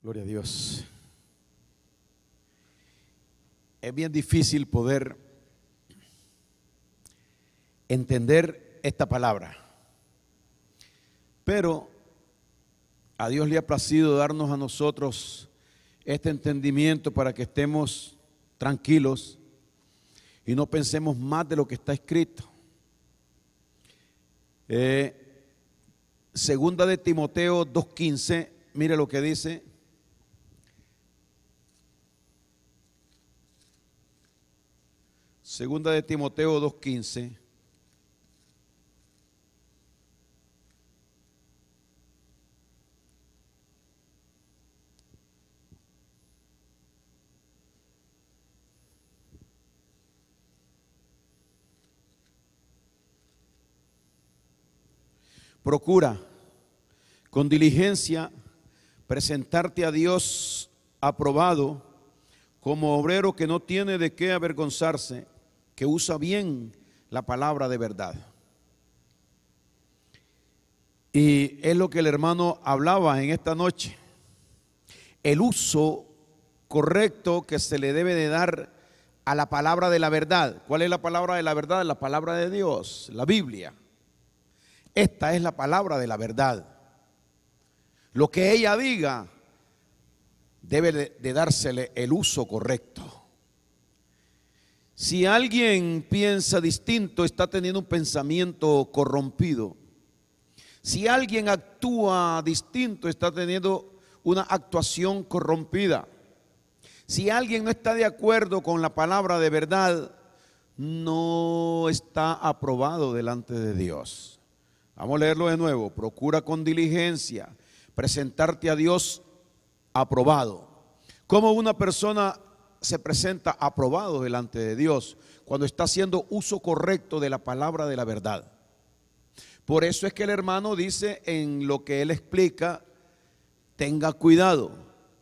Gloria a Dios. Es bien difícil poder entender esta palabra, pero a Dios le ha placido darnos a nosotros este entendimiento para que estemos tranquilos y no pensemos más de lo que está escrito. Segunda de Timoteo 2:15, mire lo que dice. Segunda de Timoteo 2:15. Procura con diligencia presentarte a Dios aprobado como obrero que no tiene de qué avergonzarse, que usa bien la palabra de verdad. Y es lo que el hermano hablaba en esta noche, el uso correcto que se le debe de dar a la palabra de la verdad. ¿Cuál es la palabra de la verdad? La palabra de Dios, la Biblia. Esta es la palabra de la verdad. Lo que ella diga debe de dársele el uso correcto. Si alguien piensa distinto, está teniendo un pensamiento corrompido. Si alguien actúa distinto, está teniendo una actuación corrompida. Si alguien no está de acuerdo con la palabra de verdad, no está aprobado delante de Dios. Vamos a leerlo de nuevo. Procura con diligencia presentarte a Dios aprobado. ¿Cómo una persona se presenta aprobado delante de Dios? Cuando está haciendo uso correcto de la palabra de la verdad. Por eso es que el hermano dice en lo que él explica: tenga cuidado,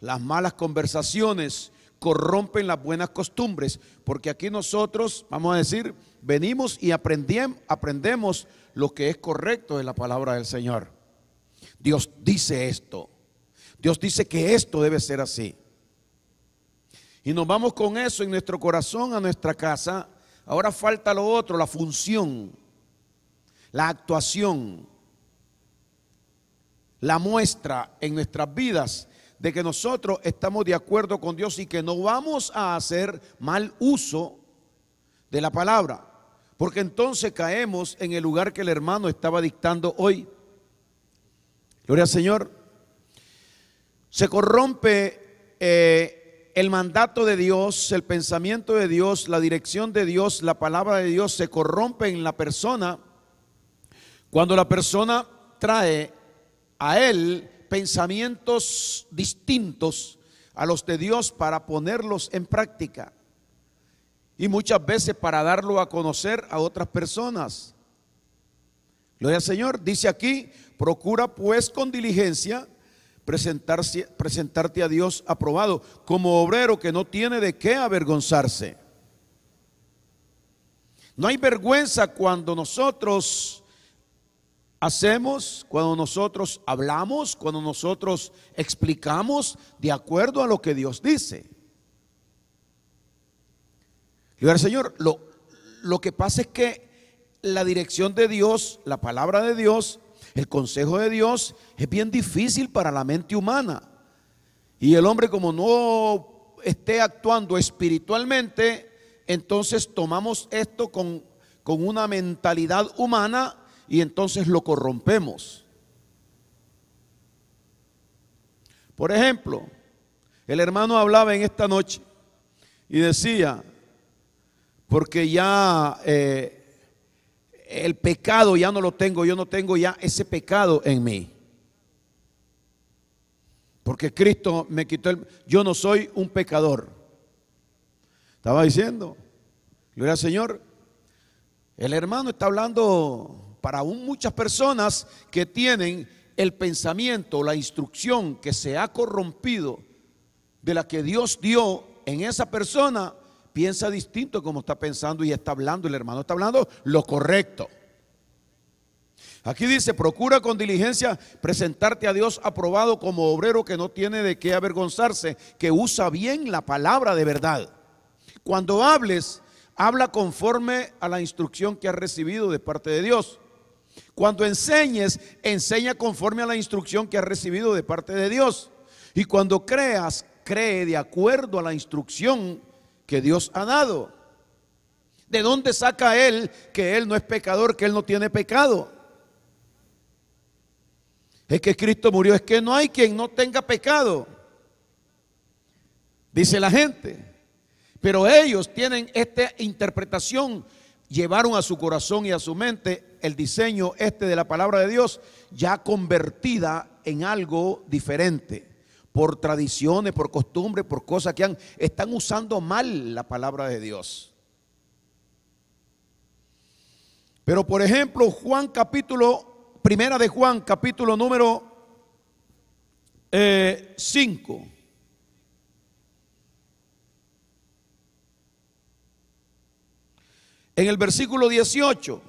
las malas conversaciones corrompen las buenas costumbres, porque aquí nosotros, vamos a decir, venimos y aprendemos lo que es correcto de la palabra del Señor. Dios dice esto, Dios dice que esto debe ser así. Y nos vamos con eso en nuestro corazón a nuestra casa. Ahora falta lo otro, la función, la actuación, la muestra en nuestras vidas de que nosotros estamos de acuerdo con Dios y que no vamos a hacer mal uso de la palabra, porque entonces caemos en el lugar que el hermano estaba dictando hoy. Gloria al Señor. Se corrompe el mandato de Dios, el pensamiento de Dios, la dirección de Dios, la palabra de Dios se corrompe en la persona cuando la persona trae a él pensamientos distintos a los de Dios para ponerlos en práctica y muchas veces para darlo a conocer a otras personas. Gloria al Señor. Dice aquí: procura pues con diligencia presentarte a Dios aprobado como obrero que no tiene de qué avergonzarse. No hay vergüenza cuando nosotros hacemos, cuando nosotros hablamos, cuando nosotros explicamos de acuerdo a lo que Dios dice. Gloria al Señor. Lo que pasa es que la dirección de Dios, la palabra de Dios, el consejo de Dios es bien difícil para la mente humana. Y el hombre, como no esté actuando espiritualmente, entonces tomamos esto con una mentalidad humana y entonces lo corrompemos. Por ejemplo, el hermano hablaba en esta noche y decía: porque ya el pecado ya no lo tengo, yo no tengo ya ese pecado en mí, porque Cristo me quitó yo no soy un pecador. Estaba diciendo, gloria al Señor. El hermano está hablando para aún muchas personas que tienen el pensamiento, la instrucción que se ha corrompido de la que Dios dio en esa persona. Piensa distinto como está pensando y está hablando el hermano. Está hablando lo correcto. Aquí dice, procura con diligencia presentarte a Dios aprobado como obrero que no tiene de qué avergonzarse, que usa bien la palabra de verdad. Cuando hables, habla conforme a la instrucción que has recibido de parte de Dios. Cuando enseñes, enseña conforme a la instrucción que has recibido de parte de Dios. Y cuando creas, cree de acuerdo a la instrucción que Dios ha dado. ¿De dónde saca él que él no es pecador, que él no tiene pecado? Es que Cristo murió, es que no hay quien no tenga pecado, dice la gente. Pero ellos tienen esta interpretación, llevaron a su corazón y a su mente el diseño de la palabra de Dios ya convertida en algo diferente, por tradiciones, por costumbres, por cosas que están usando mal la palabra de Dios. Pero por ejemplo, Primera de Juan, capítulo número 5. En el versículo 18,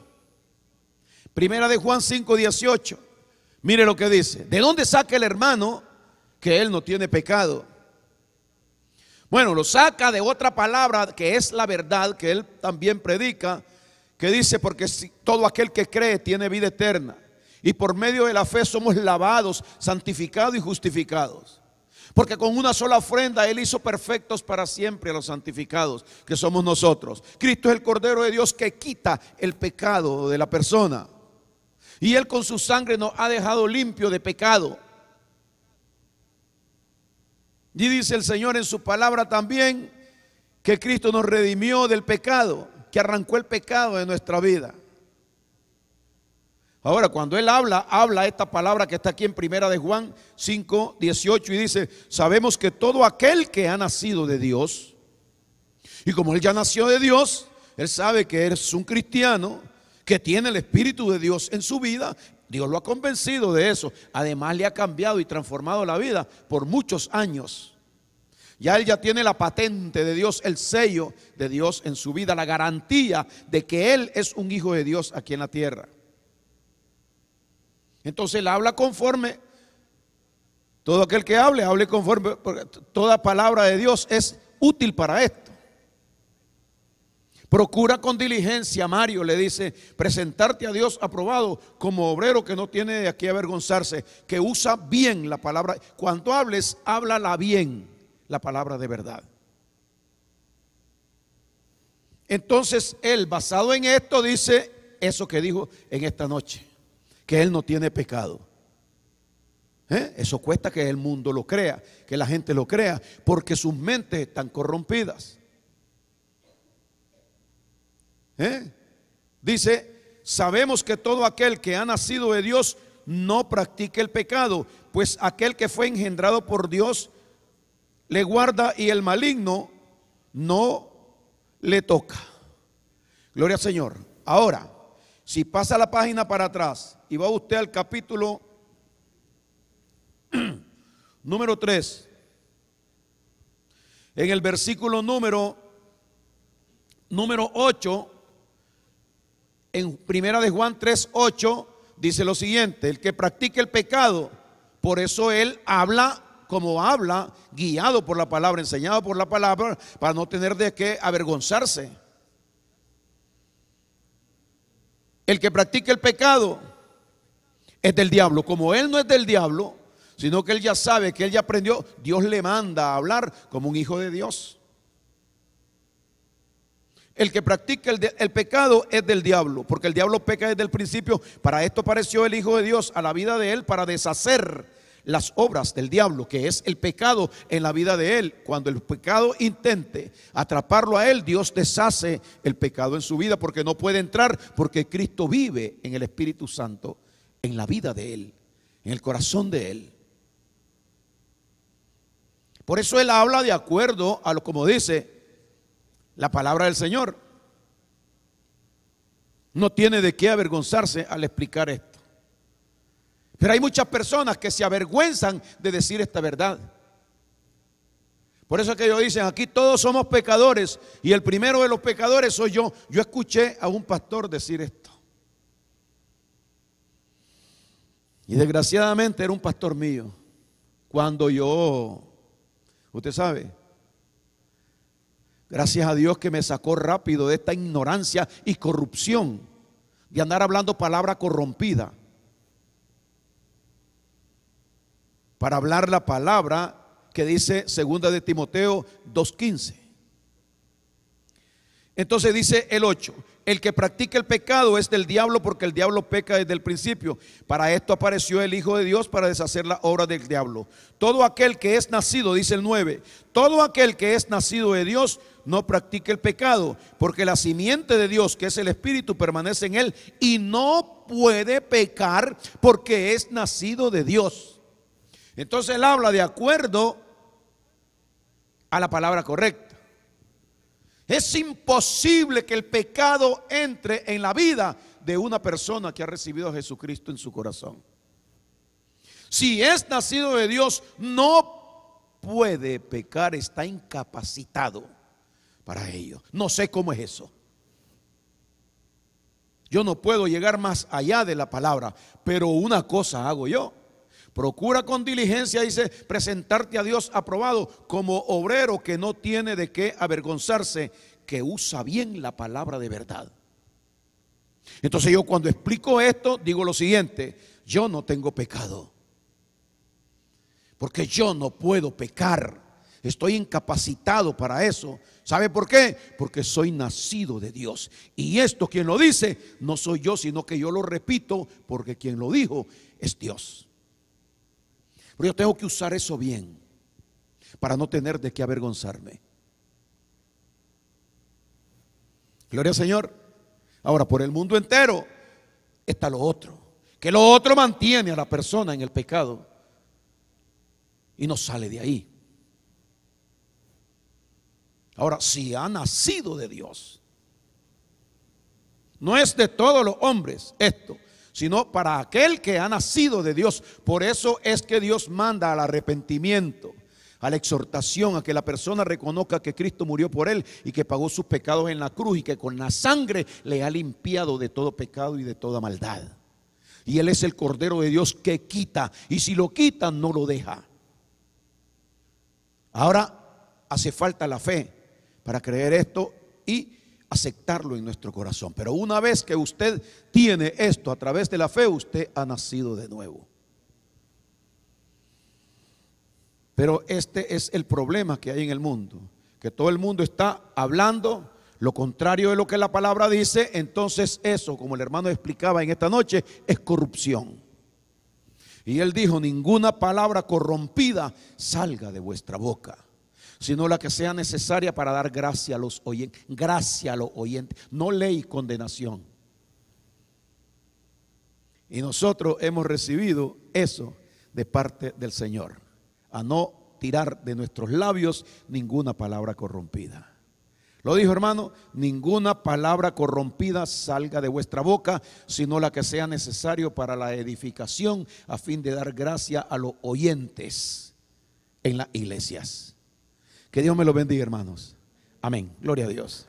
Primera de Juan 5, 18. Mire lo que dice. ¿De dónde saca el hermano que él no tiene pecado? Bueno, lo saca de otra palabra que es la verdad, que él también predica, que dice, porque todo aquel que cree tiene vida eterna. Y por medio de la fe somos lavados, santificados y justificados. Porque con una sola ofrenda Él hizo perfectos para siempre a los santificados, que somos nosotros. Cristo es el Cordero de Dios que quita el pecado de la persona. Y Él con su sangre nos ha dejado limpio de pecado. Y dice el Señor en su palabra también que Cristo nos redimió del pecado, que arrancó el pecado de nuestra vida. Ahora, cuando él habla esta palabra que está aquí en Primera de Juan 5, 18 y dice, sabemos que todo aquel que ha nacido de Dios, y como él ya nació de Dios, él sabe que es un cristiano, que tiene el Espíritu de Dios en su vida, Dios lo ha convencido de eso, además le ha cambiado y transformado la vida por muchos años. Ya él ya tiene la patente de Dios, el sello de Dios en su vida, la garantía de que él es un hijo de Dios aquí en la tierra. Entonces él habla conforme, todo aquel que hable conforme, porque toda palabra de Dios es útil para esto. Procura con diligencia, Mario le dice, presentarte a Dios aprobado como obrero que no tiene de qué avergonzarse, que usa bien la palabra. Cuando hables, háblala bien, la palabra de verdad. Entonces él, basado en esto, dice eso que dijo en esta noche, que él no tiene pecado. Eso cuesta que el mundo lo crea, que la gente lo crea, porque sus mentes están corrompidas. Dice, sabemos que todo aquel que ha nacido de Dios no practica el pecado, pues aquel que fue engendrado por Dios le guarda y el maligno no le toca. Gloria al Señor. Ahora, si pasa la página para atrás y va usted al capítulo número 3, en el versículo número 8, en Primera de Juan 3, 8, dice lo siguiente: el que practique el pecado, por eso él habla como habla, guiado por la palabra, enseñado por la palabra, para no tener de qué avergonzarse. El que practica el pecado es del diablo. Como él no es del diablo, sino que él ya sabe, que él ya aprendió, Dios le manda a hablar como un hijo de Dios. El que practica el pecado es del diablo, porque el diablo peca desde el principio. Para esto apareció el Hijo de Dios a la vida de él, para deshacer las obras del diablo, que es el pecado en la vida de él. Cuando el pecado intente atraparlo a él, Dios deshace el pecado en su vida, porque no puede entrar, porque Cristo vive en el Espíritu Santo, en la vida de él, en el corazón de él. Por eso él habla de acuerdo a lo como dice la palabra del Señor. No tiene de qué avergonzarse al explicar esto. Pero hay muchas personas que se avergüenzan de decir esta verdad. Por eso es que ellos dicen, aquí todos somos pecadores y el primero de los pecadores soy yo. Yo escuché a un pastor decir esto. Y desgraciadamente era un pastor mío. Cuando yo, usted sabe, gracias a Dios que me sacó rápido de esta ignorancia y corrupción, de andar hablando palabra corrompida, para hablar la palabra que dice 2 de Timoteo 2:15. Entonces dice el 8: el que practica el pecado es del diablo, porque el diablo peca desde el principio. Para esto apareció el Hijo de Dios, para deshacer la obra del diablo. Todo aquel que es nacido, dice el 9, todo aquel que es nacido de Dios no practica el pecado, porque la simiente de Dios, que es el Espíritu, permanece en él y no puede pecar porque es nacido de Dios. Entonces él habla de acuerdo a la palabra correcta. Es imposible que el pecado entre en la vida de una persona que ha recibido a Jesucristo en su corazón. Si es nacido de Dios, no puede pecar, está incapacitado para ello. No sé cómo es eso. Yo no puedo llegar más allá de la palabra, pero una cosa hago yo. Procura con diligencia, dice, presentarte a Dios aprobado como obrero que no tiene de qué avergonzarse, que usa bien la palabra de verdad. Entonces yo cuando explico esto digo lo siguiente: yo no tengo pecado, porque yo no puedo pecar, estoy incapacitado para eso. ¿Sabe por qué? Porque soy nacido de Dios. Y esto quien lo dice no soy yo, sino que yo lo repito, porque quien lo dijo es Dios. Pero yo tengo que usar eso bien para no tener de qué avergonzarme. Gloria al Señor. Ahora, por el mundo entero está lo otro, que lo otro mantiene a la persona en el pecado y no sale de ahí. Ahora, si ha nacido de Dios, no es de todos los hombres esto, sino para aquel que ha nacido de Dios. Por eso es que Dios manda al arrepentimiento, a la exhortación, a que la persona reconozca que Cristo murió por él y que pagó sus pecados en la cruz y que con la sangre le ha limpiado de todo pecado y de toda maldad. Y él es el Cordero de Dios que quita, y si lo quita no lo deja. Ahora hace falta la fe para creer esto y aceptarlo en nuestro corazón. Pero una vez que usted tiene esto a través de la fe, usted ha nacido de nuevo. Pero este es el problema que hay en el mundo, que todo el mundo está hablando lo contrario de lo que la palabra dice. Entonces eso, como el hermano explicaba en esta noche, es corrupción. Y él dijo: ninguna palabra corrompida salga de vuestra boca, sino la que sea necesaria para dar gracia a los oyentes. Gracia a los oyentes, no ley y condenación. Y nosotros hemos recibido eso de parte del Señor, a no tirar de nuestros labios ninguna palabra corrompida. Lo dijo, hermano: ninguna palabra corrompida salga de vuestra boca, sino la que sea necesario para la edificación, a fin de dar gracia a los oyentes en las iglesias. Que Dios me lo bendiga, hermanos. Amén. Gloria a Dios.